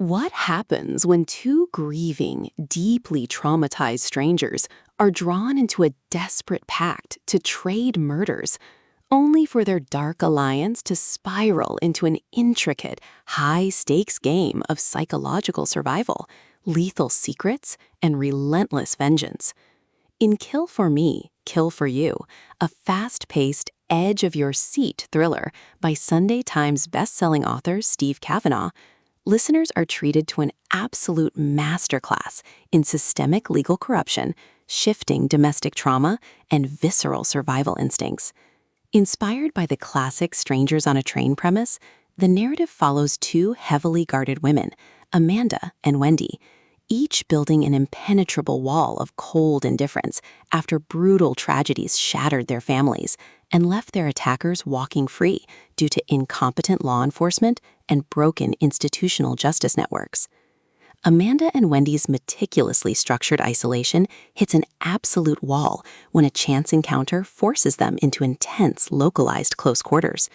What happens when two grieving, deeply traumatized strangers are drawn into a desperate pact to trade murders, only for their dark alliance to spiral into an intricate, high-stakes game of psychological survival, lethal secrets, and relentless vengeance? In Kill for Me, Kill for You, a fast-paced, edge-of-your-seat thriller by Sunday Times best-selling author Steve Kavanaugh, listeners are treated to an absolute masterclass in systemic legal corruption, shifting domestic trauma, and visceral survival instincts. Inspired by the classic Strangers on a Train premise, the narrative follows two heavily guarded women, Amanda and Wendy, each building an impenetrable wall of cold indifference after brutal tragedies shattered their families and left their attackers walking free due to incompetent law enforcement and broken institutional justice networks. Amanda and Wendy's meticulously structured isolation hits an absolute wall when a chance encounter forces them into intense, localized close quarters.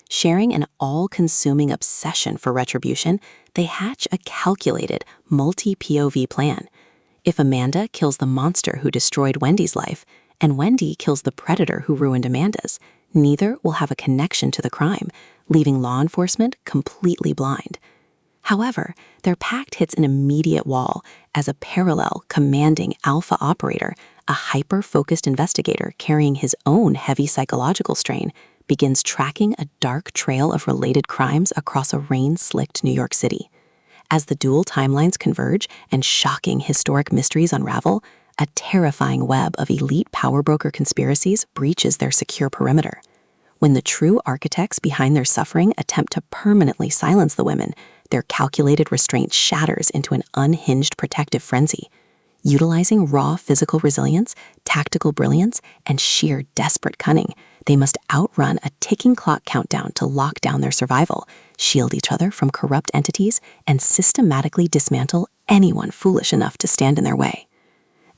Sharing an all-consuming obsession for retribution, they hatch a calculated, multi-POV plan. If Amanda kills the monster who destroyed Wendy's life, and Wendy kills the predator who ruined Amanda's, neither will have a connection to the crime, leaving law enforcement completely blind. However, their pact hits an immediate wall as a parallel, commanding alpha operator, a hyper-focused investigator carrying his own heavy psychological strain, begins tracking a dark trail of related crimes across a rain-slicked New York City. As the dual timelines converge and shocking historic mysteries unravel, a terrifying web of elite power broker conspiracies breaches their secure perimeter. When the true architects behind their suffering attempt to permanently silence the women, their calculated restraint shatters into an unhinged protective frenzy. Utilizing raw physical resilience, tactical brilliance, and sheer desperate cunning, they must outrun a ticking clock countdown to lock down their survival, shield each other from corrupt entities, and systematically dismantle anyone foolish enough to stand in their way.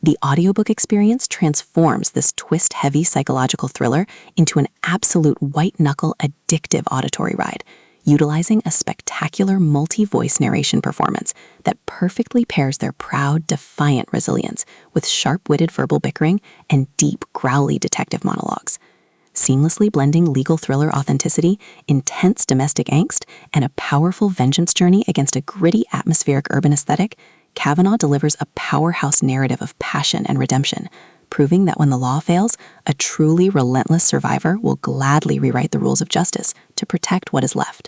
The audiobook experience transforms this twist-heavy psychological thriller into an absolute white-knuckle addictive auditory ride, utilizing a spectacular multi-voice narration performance that perfectly pairs their proud, defiant resilience with sharp-witted verbal bickering and deep, growly detective monologues. Seamlessly blending legal thriller authenticity, intense domestic angst, and a powerful vengeance journey against a gritty atmospheric urban aesthetic, Kavanaugh delivers a powerhouse narrative of passion and redemption, proving that when the law fails, a truly relentless survivor will gladly rewrite the rules of justice to protect what is left.